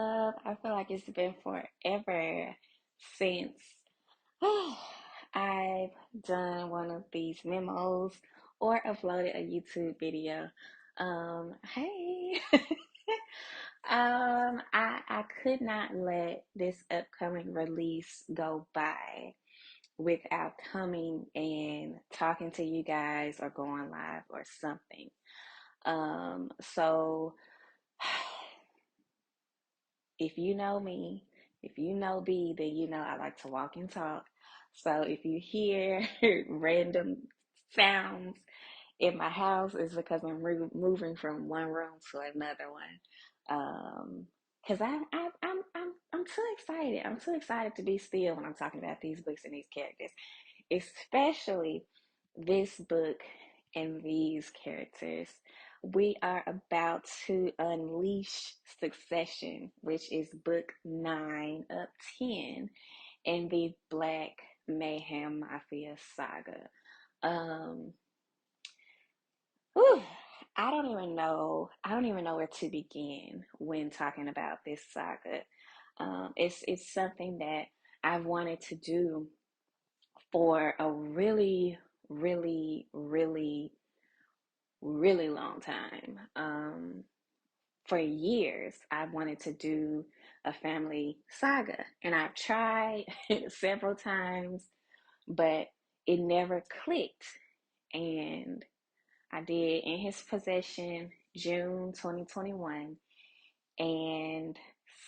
love. I feel like it's been forever since I've done one of these memos or uploaded a YouTube video. Hey. I could not let this upcoming release go by without coming and talking to you guys or going live or something. So if you know me, if you know B, then you know I like to walk and talk. So if you hear random sounds in my house, it's because I'm moving from one room to another one. Because I'm too excited. I'm too excited to be still when I'm talking about these books and these characters, especially this book and these characters. We are about to unleash Succession, which is book 9 of 10 in the Black Mayhem Mafia Saga. Um, whew, I don't even know. I don't even know where to begin when talking about this saga. It's something that I've wanted to do for a really, really long time. For years, I've wanted to do a family saga, and I've tried several times, but it never clicked. And I did In His Possession, June 2021, and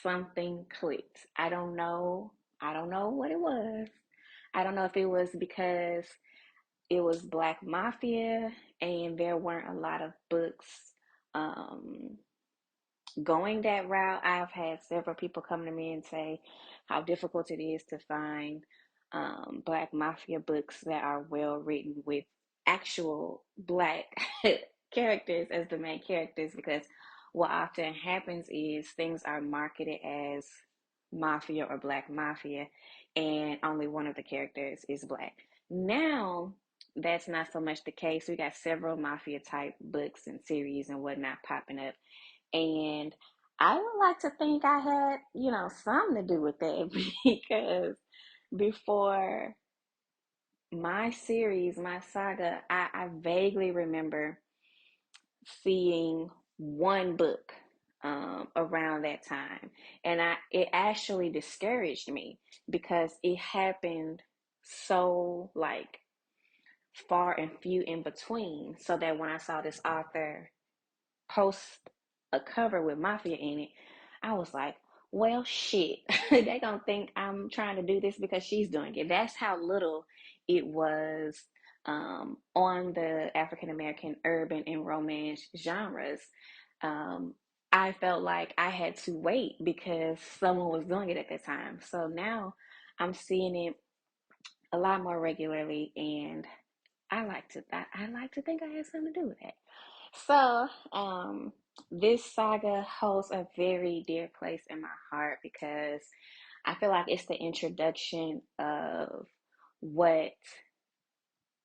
something clicked. I don't know. I don't know what it was. I don't know if it was because it was Black Mafia and there weren't a lot of books um, going that route. I've had several people come to me and say how difficult it is to find Black Mafia books that are well written with actual Black characters as the main characters, because what often happens is things are marketed as Mafia or Black Mafia, and only one of the characters is Black. Now, that's not so much the case. We got several Mafia type books and series and whatnot popping up, and I would like to think I had, something to do with that because before my series, my saga, I vaguely remember seeing one book around that time. And it actually discouraged me because it happened so like far and few in between. So that when I saw this author post a cover with Mafia in it, I was like, well, shit, they gonna think I'm trying to do this because she's doing it. That's how little it was on the African American urban and romance genres. Um, I felt like I had to wait because someone was doing it at the time. So now I'm seeing it a lot more regularly, and I like to think I had something to do with it. So, this saga holds a very dear place in my heart because I feel like it's the introduction of what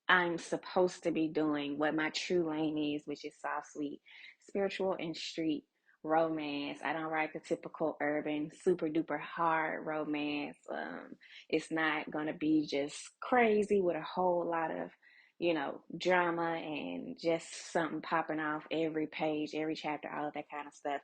I'm supposed to be doing, what my true lane is, which is soft, sweet, spiritual, and street romance. I don't write the typical urban, super duper hard romance. It's not going to be just crazy with a whole lot of, drama and just something popping off every page, every chapter, all of that kind of stuff.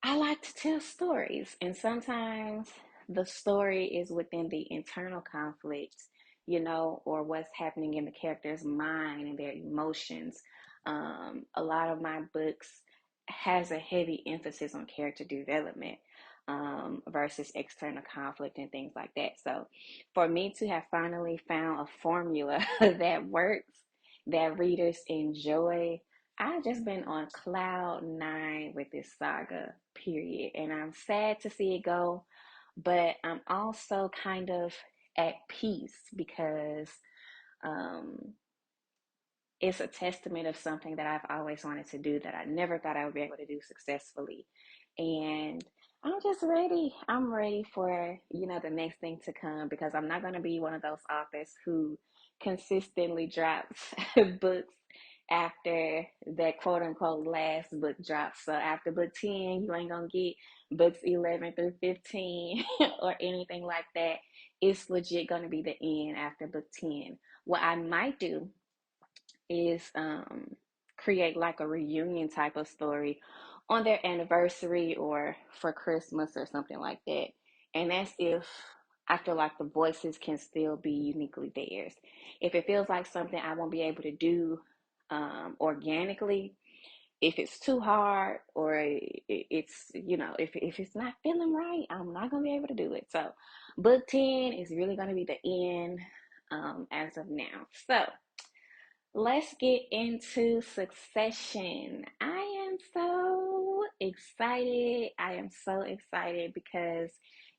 I like to tell stories, and sometimes the story is within the internal conflicts, or what's happening in the character's mind and their emotions. A lot of my books has a heavy emphasis on character development versus external conflict and things like that. So, for me to have finally found a formula that works, that readers enjoy, I've just been on cloud nine with this saga, period. And I'm sad to see it go, but I'm also kind of at peace because um, it's a testament of something that I've always wanted to do that I never thought I would be able to do successfully. And I'm just ready. I'm ready for, the next thing to come because I'm not going to be one of those authors who consistently drops books after that quote unquote last book drops. So after book 10, you ain't gonna get books 11 through 15 or anything like that. It's legit gonna be the end after book 10. What I might do is create like a reunion type of story on their anniversary or for Christmas or something like that. And that's if I feel like the voices can still be uniquely theirs. If it feels like something I won't be able to do organically, if it's too hard or it's, if it's not feeling right, I'm not going to be able to do it. So, book 10 is really going to be the end as of now. So, let's get into Succession. I am so excited. I am so excited because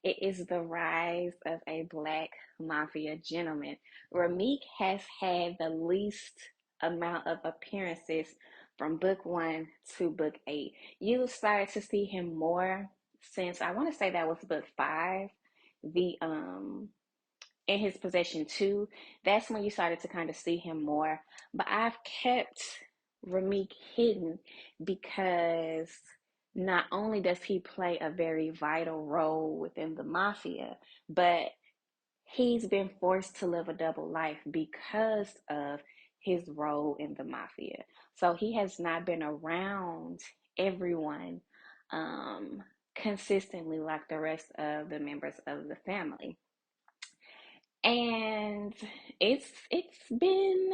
it is the rise of a Black Mafia gentleman. Rameek has had the least amount of appearances from book 1 to book 8. You started to see him more since I want to say that was book 5. The In his possession too, that's when you started to kind of see him more. But I've kept Rameek hidden because not only does he play a very vital role within the mafia, but he's been forced to live a double life because of his role in the mafia. So he has not been around everyone consistently like the rest of the members of the family. And it's been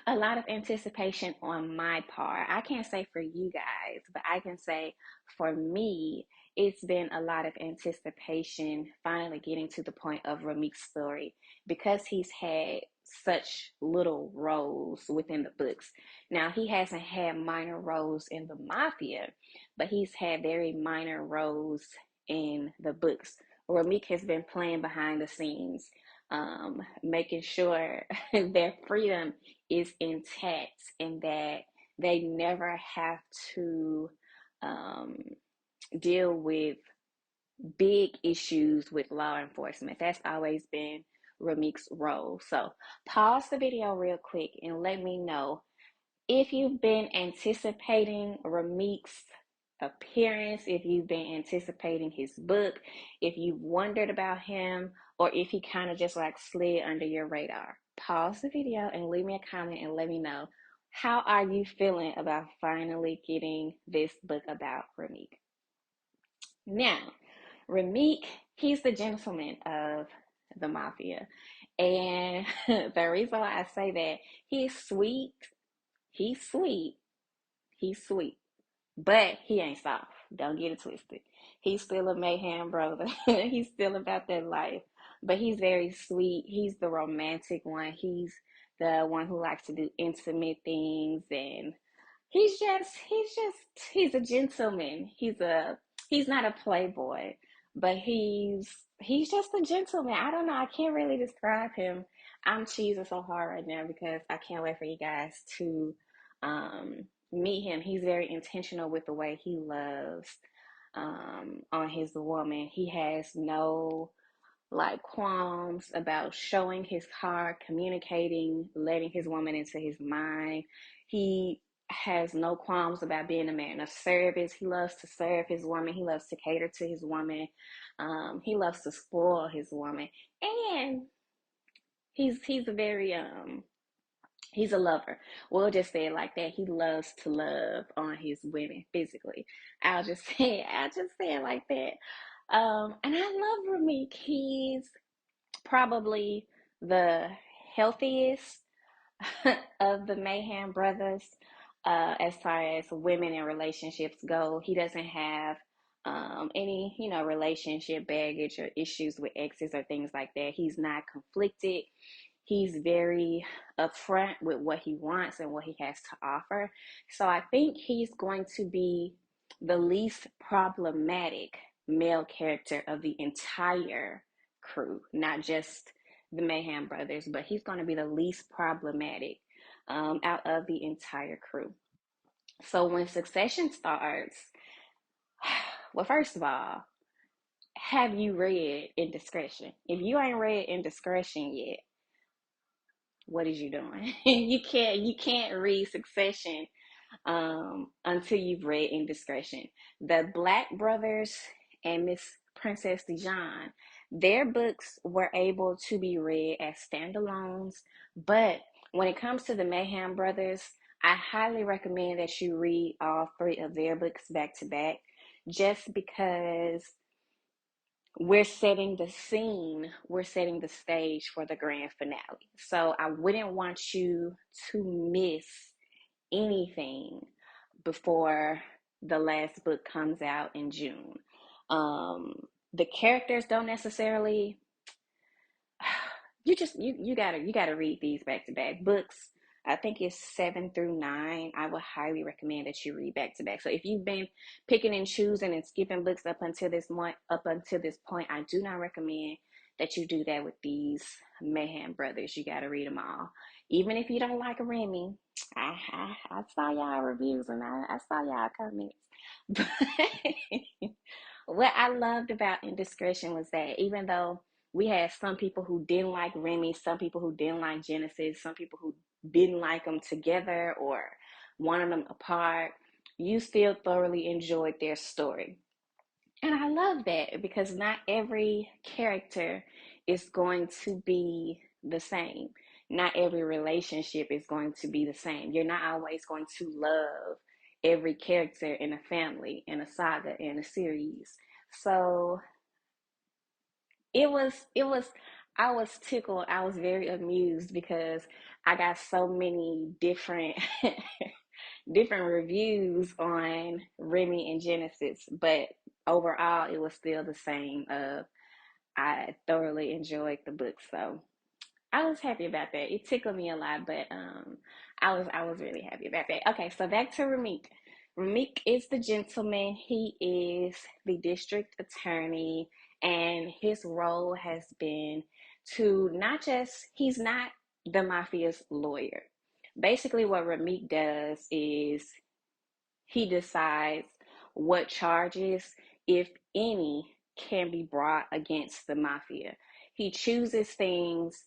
a lot of anticipation on my part. I can't say for you guys, but I can say for me, it's been a lot of anticipation finally getting to the point of Rameek's story because he's had such little roles within the books. Now, he hasn't had minor roles in the mafia, but he's had very minor roles in the books. Rameek has been playing behind the scenes, making sure their freedom is intact and that they never have to um, deal with big issues with law enforcement. That's always been Rameek's role. So pause the video real quick and let me know if you've been anticipating Rameek's appearance, if you've been anticipating his book, if you've wondered about him, or if he kind of just like slid under your radar. Pause the video and leave me a comment and let me know, how are you feeling about finally getting this book about Rameek? Now, Rameek, he's the gentleman of the mafia. And the reason why I say that, he's sweet, he's sweet, he's sweet, but he ain't soft. Don't get it twisted. He's still a mayhem brother. He's still about that life. But he's very sweet. He's the romantic one. He's the one who likes to do intimate things, and he's a gentleman. He's not a playboy, but he's just a gentleman. I don't know. I can't really describe him. I'm cheesing so hard right now because I can't wait for you guys to um meet him. He's very intentional with the way he loves on his woman. He has no like qualms about showing his heart, communicating, letting his woman into his mind. He has no qualms about being a man of service. He loves to serve his woman. He loves to cater to his woman. He loves to spoil his woman, and he's a very he's a lover. We'll just say it like that. He loves to love on his women physically. I'll just say it like that. And I love Rameek. He's probably the healthiest of the Mayhem brothers, as far as women and relationships go. He doesn't have any, relationship baggage or issues with exes or things like that. He's not conflicted. He's very upfront with what he wants and what he has to offer. So I think he's going to be the least problematic male character of the entire crew, not just the Mayhem brothers, but he's going to be the least problematic out of the entire crew. So when Succession starts, well, first of all, have you read Indiscretion? If you ain't read Indiscretion yet, what is you doing? You can't read Succession until you've read Indiscretion. The Black brothers and Miss Princess Dijon, their books were able to be read as standalones, but when it comes to the Mayhem brothers, I highly recommend that you read all three of their books back to back, just because we're setting the scene, we're setting the stage for the grand finale. So I wouldn't want you to miss anything before the last book comes out in June. Um, the characters don't necessarily you gotta read these back to back books. I think it's 7 through 9. I would highly recommend that you read back to back. So if you've been picking and choosing and skipping books up until this point, I do not recommend that you do that with these Mayhem brothers. You got to read them all. Even if you don't like Remy, I saw y'all reviews and I saw y'all comments. But what I loved about Indiscretion was that even though we had some people who didn't like Remy, some people who didn't like Genesis, some people who didn't like them together or wanted them apart, you still thoroughly enjoyed their story. And I love that because not every character is going to be the same. Not every relationship is going to be the same. You're not always going to love every character in a family, in a saga, in a series. So it was I was tickled. I was very amused because I got so many different different reviews on Remy and Genesis, but overall it was still the same. I thoroughly enjoyed the book, so I was happy about that. It tickled me a lot, but I was really happy about that. Okay, so back to Ramik. Ramik is the gentleman. He is the district attorney, and his role has been to not just he's not the mafia's lawyer. Basically, what Ramik does is he decides what charges, if any, can be brought against the mafia. He chooses things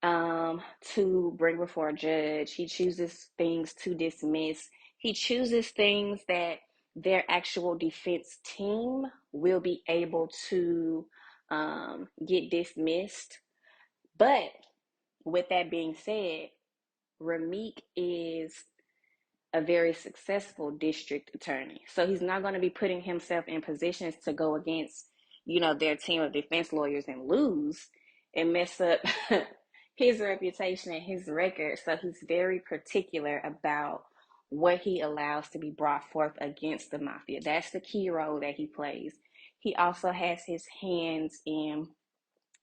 to bring before a judge. He chooses things to dismiss. He chooses things that their actual defense team will be able to get dismissed. But with that being said, Ramik is a very successful district attorney. So he's not going to be putting himself in positions to go against, their team of defense lawyers and lose and mess up his reputation and his record. So he's very particular about what he allows to be brought forth against the mafia. That's the key role that he plays. He also has his hands in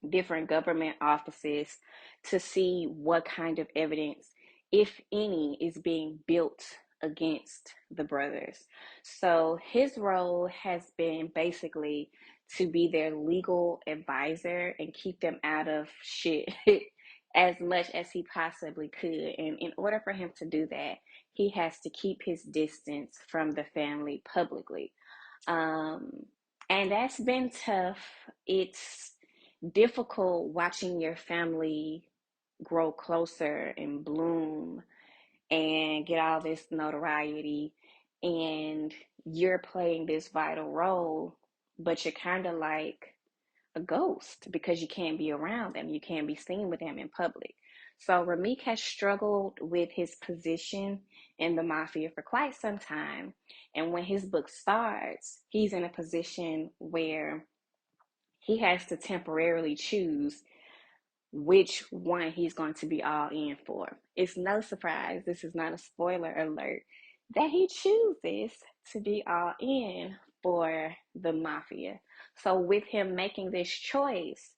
different government offices to see what kind of evidence, if any, is being built against the brothers. So his role has been basically to be their legal advisor and keep them out of shit as much as he possibly could. And in order for him to do that, he has to keep his distance from the family publicly. Um, and that's been tough. It's difficult watching your family grow closer and bloom and get all this notoriety, and you're playing this vital role, but you're kind of like a ghost because you can't be around them, you can't be seen with them in public. So Ramik has struggled with his position in the mafia for quite some time, and when his book starts, he's in a position where he has to temporarily choose which one he's going to be all in for. It's no surprise, this is not a spoiler alert, that he chooses to be all in for the mafia. So, with him making this choice,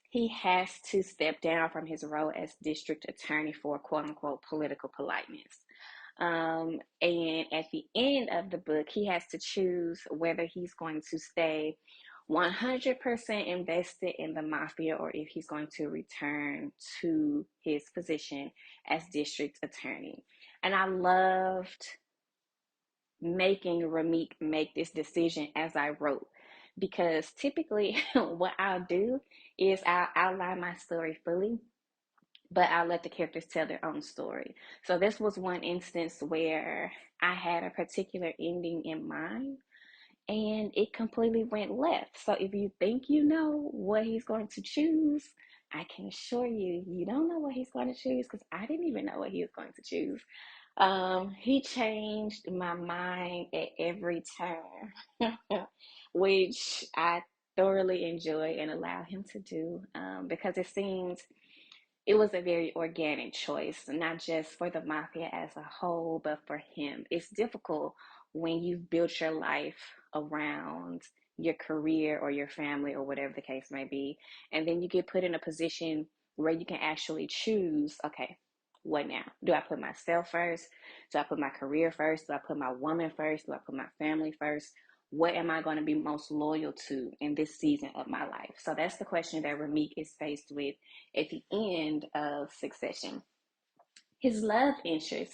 he has to step down from his role as district attorney for quote unquote political politeness. And at the end of the book, he has to choose whether he's going to stay 100% invested in the mafia or if he's going to return to his position as district attorney. And I loved making Ramik make this decision as I wrote, because typically what I'll do is I'll outline my story fully, but I let the characters tell their own story. So this was one instance where I had a particular ending in mind and it completely went left. So if you think you know what he's going to choose, I can assure you, you don't know what he's going to choose because I didn't even know what he was going to choose. He changed my mind at every turn, which I thoroughly enjoy and allow him to do because it seems it was a very organic choice, not just for the mafia as a whole, but for him. It's difficult when you've built your life around your career or your family or whatever the case may be, and then you get put in a position where you can actually choose, okay, what now? Do I put myself first? Do I put my career first? Do I put my woman first? Do I put my family first? What am I going to be most loyal to in this season of my life? So that's the question that Ramik is faced with at the end of Succession. His love interest,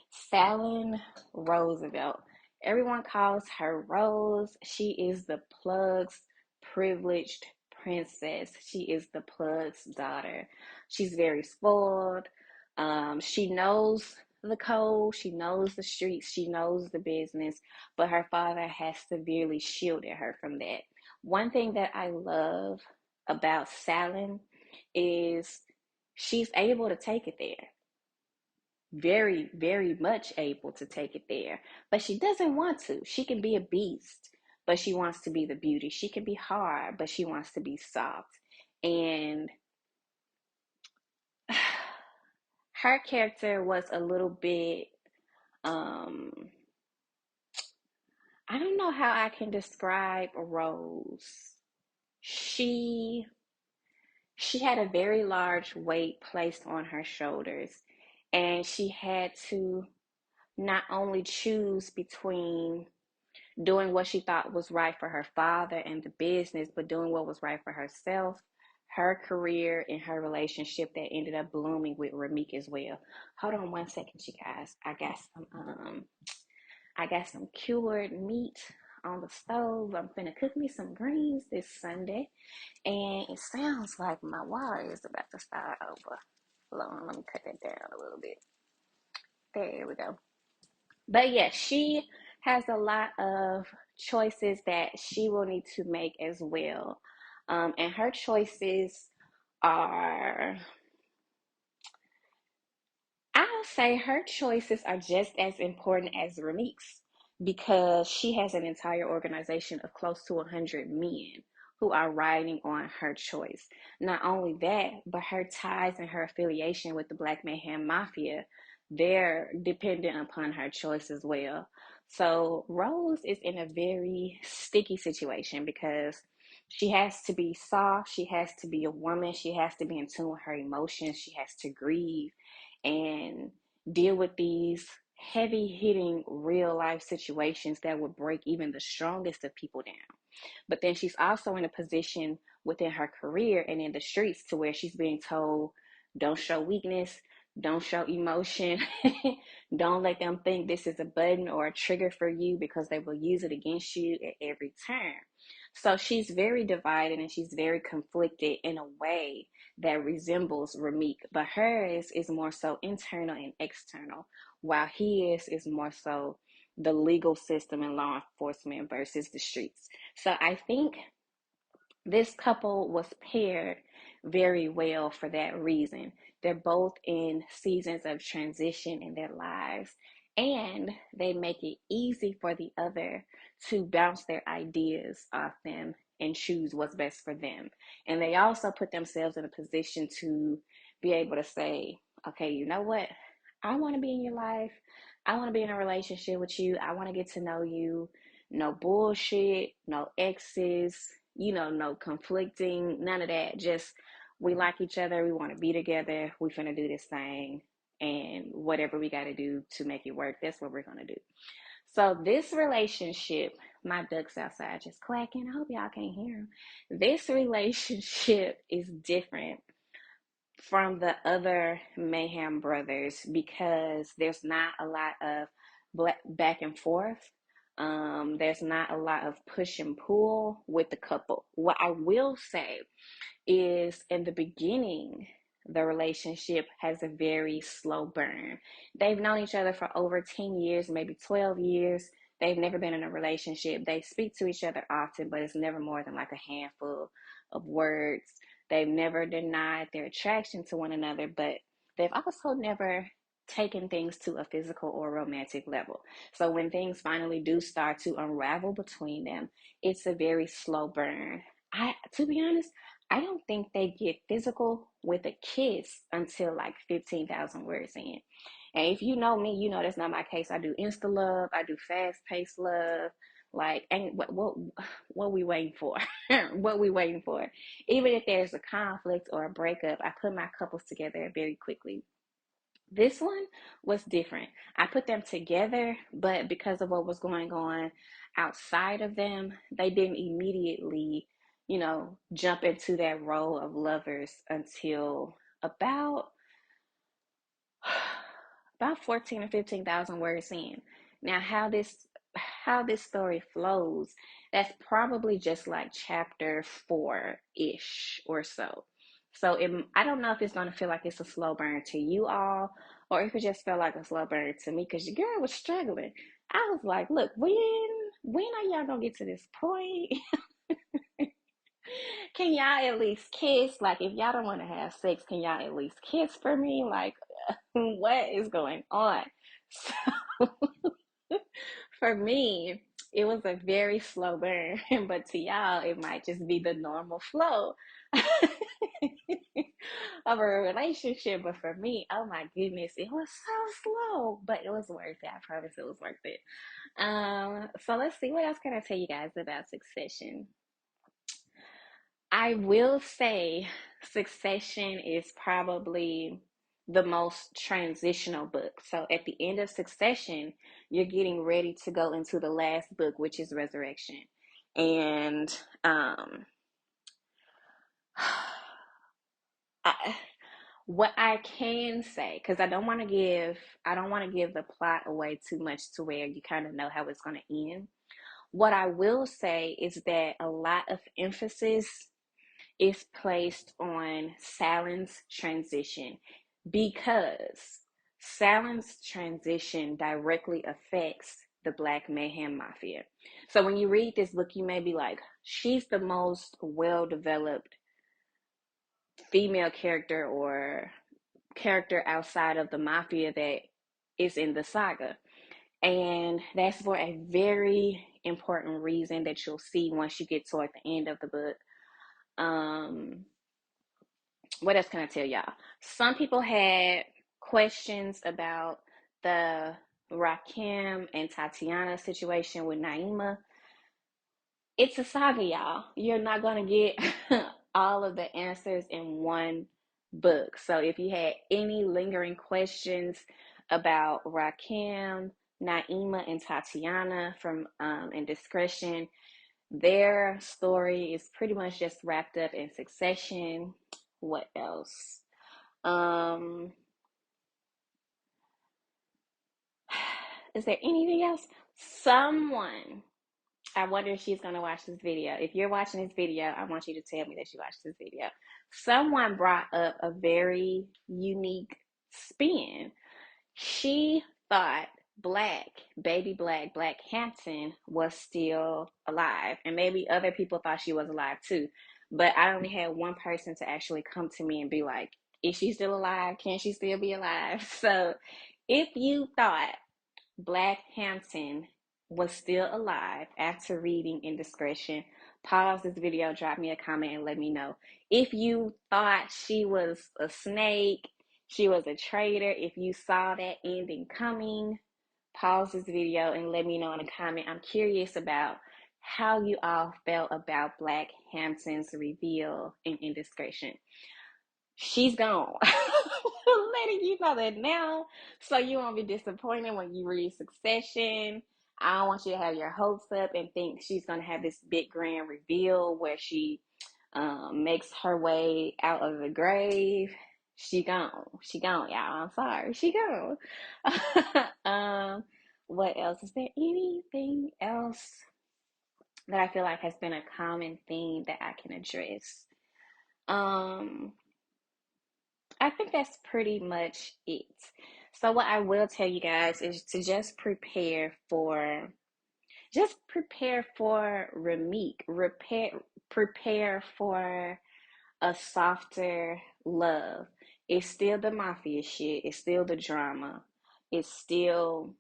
Fallon Roosevelt. Everyone calls her Rose. She is the plug's privileged princess. She is the plug's daughter. She's very spoiled. She knows the code, she knows the streets, she knows the business, but her father has severely shielded her from that. One thing that I love about Fallon is she's able to take it there, very, very much able to take it there. But she doesn't want to. She can be a beast, but she wants to be the beauty. She can be hard, but she wants to be soft. And her character was a little bit, I don't know how I can describe Rose. She she had a very large weight placed on her shoulders, and she had to not only choose between doing what she thought was right for her father and the business, but doing what was right for herself, her career, and her relationship that ended up blooming with Ramik as well. Hold on one second, you guys. I got some cured meat on the stove. I'm finna cook me some greens this Sunday, and it sounds like my water is about to start over. Hold on, let me cut that down a little bit. There we go. But yeah, she has a lot of choices that she will need to make as well. And her choices are, I'll say her choices are just as important as Ramik's because she has an entire organization of close to 100 men who are riding on her choice. Not only that, but her ties and her affiliation with the Black Mayhem Mafia, they're dependent upon her choice as well. So Rose is in a very sticky situation because she has to be soft, she has to be a woman, she has to be in tune with her emotions, she has to grieve and deal with these heavy hitting real life situations that would break even the strongest of people down. But then she's also in a position within her career and in the streets to where she's being told, don't show weakness, don't show emotion, don't let them think this is a button or a trigger for you because they will use it against you at every turn. So she's very divided and she's very conflicted in a way that resembles Ramik, but hers is more so internal and external, while his is more so the legal system and law enforcement versus the streets. So I think this couple was paired very well for that reason. They're both in seasons of transition in their lives, and they make it easy for the other to bounce their ideas off them and choose what's best for them. And they also put themselves in a position to be able to say, okay, you know what? I want to be in your life. I want to be in a relationship with you. I want to get to know you. No bullshit, no exes, no conflicting, none of that. Just we like each other, we want to be together, we finna do this thing, and whatever we got to do to make it work, that's what we're gonna do. So this relationship, my ducks outside just quacking. I hope y'all can't hear them. This relationship is different from the other Mayhem brothers because there's not a lot of back and forth. There's not a lot of push and pull with the couple. What I will say is in the beginning, the relationship has a very slow burn. They've known each other for over 10 years, maybe 12 years. They've never been in a relationship. They speak to each other often, but it's never more than like a handful of words. They've never denied their attraction to one another, but they've also never taken things to a physical or romantic level. So when things finally do start to unravel between them, it's a very slow burn. To be honest, I don't think they get physical with a kiss until like 15,000 words in. And if you know me, you know that's not my case. I do insta love, I do fast paced love. Like, ain't what we waiting for? What we waiting for? Even if there's a conflict or a breakup, I put my couples together very quickly. This one was different. I put them together, but because of what was going on outside of them, they didn't immediately, jump into that role of lovers until about about 14 or 15,000 words in. Now, how this story flows, that's probably just like chapter 4-ish or so. So I don't know if it's going to feel like it's a slow burn to you all, or if it just felt like a slow burn to me, because your girl was struggling. I was like, look, when are y'all gonna get to this point? Can y'all at least kiss? Like, if y'all don't want to have sex, can y'all at least kiss for me? Like, what is going on? So for me, it was a very slow burn, but to y'all, it might just be the normal flow of a relationship. But for me, oh my goodness, it was so slow, but it was worth it. I promise it was worth it. So let's see, what else can I tell you guys about Succession? I will say Succession is probably the most transitional book. So at the end of Succession, you're getting ready to go into the last book, which is Resurrection. And I, what I can say, because I don't want to give the plot away too much to where you kind of know how it's going to end. What I will say is that a lot of emphasis is placed on Salon's transition, because Salon's transition directly affects the Black Mayhem Mafia. So when you read this book, you may be like, she's the most well developed female character or character outside of the mafia that is in the saga. And that's for a very important reason that you'll see once you get toward the end of the book. Um, what else can I tell y'all? Some people had questions about the Rakim and Tatiana situation with Naima. It's a saga, y'all. You're not going to get all of the answers in one book. So if you had any lingering questions about Rakim, Naima, and Tatiana from Indiscretion, their story is pretty much just wrapped up in Succession. What else? Um, is there anything else? I wonder if she's going to watch this video. If you're watching this video, I want you to tell me that you watched this video. Someone brought up a very unique spin. She thought Black Hampton was still alive. And maybe other people thought she was alive too. But I only had one person to actually come to me and be like, is she still alive? Can she still be alive? So if you thought Black Hampton was still alive after reading Indiscretion, pause this video, drop me a comment, and let me know. If you thought she was a snake, she was a traitor, if you saw that ending coming, pause this video and let me know in a comment. I'm curious about how you all felt about Black Hampton's reveal in Indiscretion. She's gone. Letting you know that now, so you won't be disappointed when you read Succession. I don't want you to have your hopes up and think she's gonna have this big grand reveal where she makes her way out of the grave. She gone. She gone, y'all. I'm sorry. She gone. What else? Is there anything else that I feel like has been a common theme that I can address? Um, I think that's pretty much it. So what I will tell you guys is to just prepare for Ramik. Prepare for a softer love. It's still the mafia shit. It's still the drama. It's still,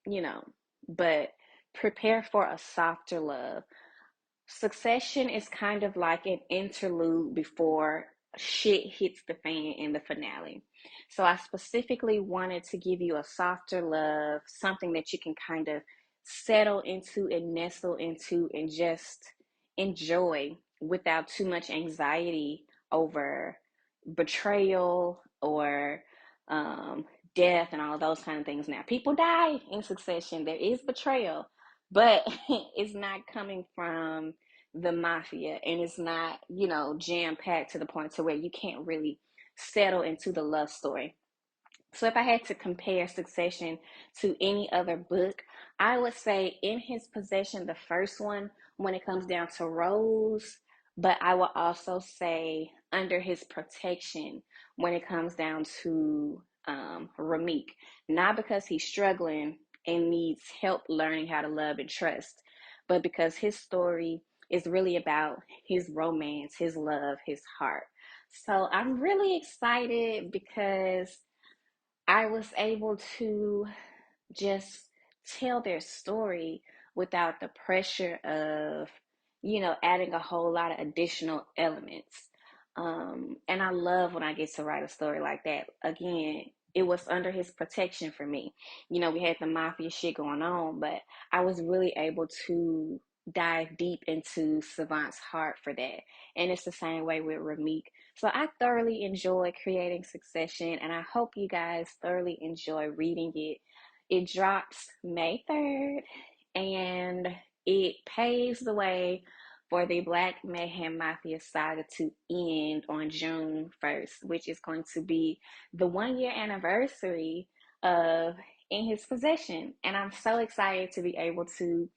you know, but prepare for a softer love. Succession is kind of like an interlude before shit hits the fan in the finale. So I specifically wanted to give you a softer love, something that you can kind of settle into and nestle into and just enjoy without too much anxiety over betrayal or um, death and all those kind of things. Now, people die in Succession. There is betrayal, but it's not coming from the mafia, and it's not, jam packed to the point to where you can't really settle into the love story. So if I had to compare Succession to any other book, I would say In His Possession, the first one, when it comes down to Rose, but I will also say Under His Protection when it comes down to Ramik. Not because he's struggling and needs help learning how to love and trust, but because his story is really about his romance, his love, his heart. So I'm really excited because I was able to just tell their story without the pressure of, adding a whole lot of additional elements. And I love when I get to write a story like that. Again, it was under his protection for me. We had the mafia shit going on, but I was really able to dive deep into Savant's heart for that. And it's the same way with Ramik. So I thoroughly enjoy creating Succession, and I hope you guys thoroughly enjoy reading it. It drops May 3rd, and it paves the way for the Black Mayhem Mafia Saga to end on June 1st, which is going to be the 1 year anniversary of In His Possession. And I'm so excited to be able to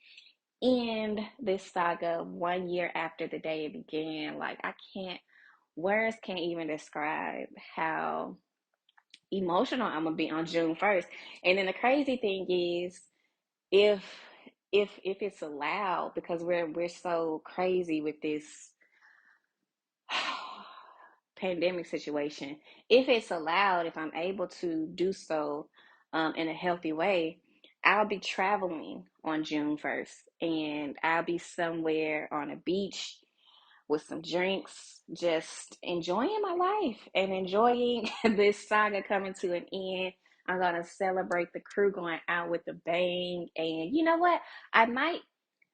end this saga 1 year after the day it began. Like, words can't even describe how emotional I'm gonna be on June 1st. And then the crazy thing is, if if it's allowed, because we're so crazy with this pandemic situation, if it's allowed, if I'm able to do so in a healthy way, I'll be traveling on June 1st, and I'll be somewhere on a beach with some drinks, just enjoying my life and enjoying this saga coming to an end. I'm gonna celebrate the crew going out with a bang, and you know what? I might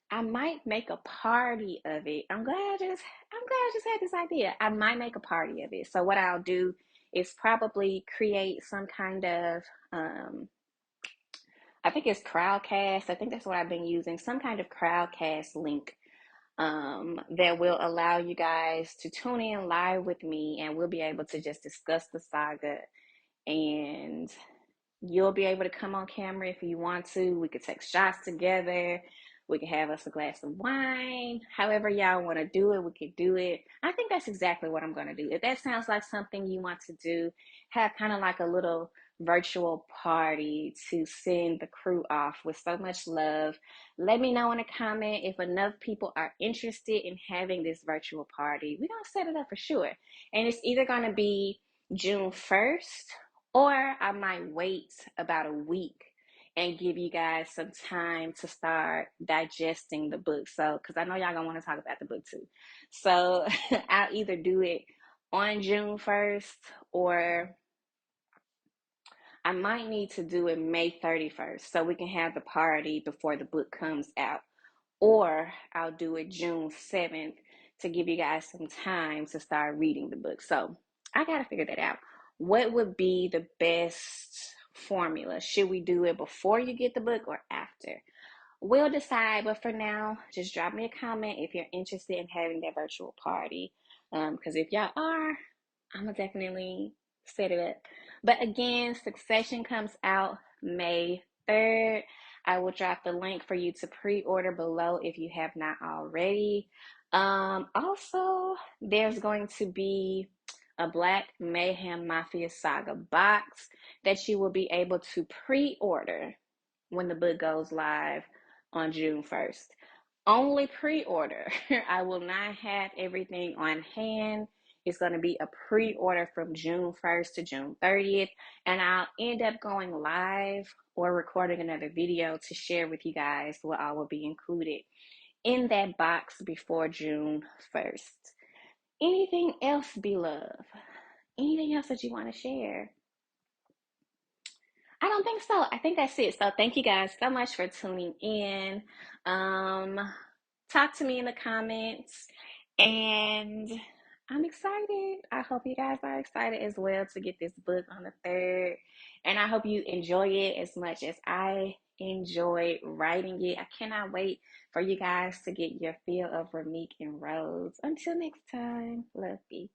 I might make a party of it. I'm glad I just had this idea. I might make a party of it. So what I'll do is probably create some kind of I think it's Crowdcast. I think that's what I've been using. Some kind of Crowdcast link that will allow you guys to tune in live with me, and we'll be able to just discuss the saga, and you'll be able to come on camera if you want to. We could take shots together. We could have us a glass of wine. However y'all want to do it, we could do it. I think that's exactly what I'm going to do. If that sounds like something you want to do, have kind of like a little virtual party to send the crew off with so much love. Let me know in a comment if enough people are interested in having this virtual party. We're going to set it up for sure. And it's either going to be June 1st, or I might wait about a week and give you guys some time to start digesting the book. So, because I know y'all gonna want to talk about the book too. So, I'll either do it on June 1st, or I might need to do it May 31st so we can have the party before the book comes out. Or I'll do it June 7th to give you guys some time to start reading the book. So I got to figure that out. What would be the best formula? Should we do it before you get the book or after? We'll decide, but for now, just drop me a comment if you're interested in having that virtual party. Because if y'all are, I'm gonna definitely set it up. But again, Succession comes out May 3rd. I will drop the link for you to pre-order below if you have not already. Also, there's going to be a Black Mayhem Mafia Saga box that you will be able to pre-order when the book goes live on June 1st. Only pre-order. I will not have everything on hand. It's going to be a pre-order from June 1st to June 30th, and I'll end up going live or recording another video to share with you guys what all will be included in that box before June 1st. Anything else, beloved? Anything else that you want to share? I don't think so. I think that's it. So thank you guys so much for tuning in. Um, Talk to me in the comments, and I'm excited. I hope you guys are excited as well to get this book on the 3rd. And I hope you enjoy it as much as I enjoyed writing it. I cannot wait for you guys to get your feel of Ramik and Rose. Until next time, love you.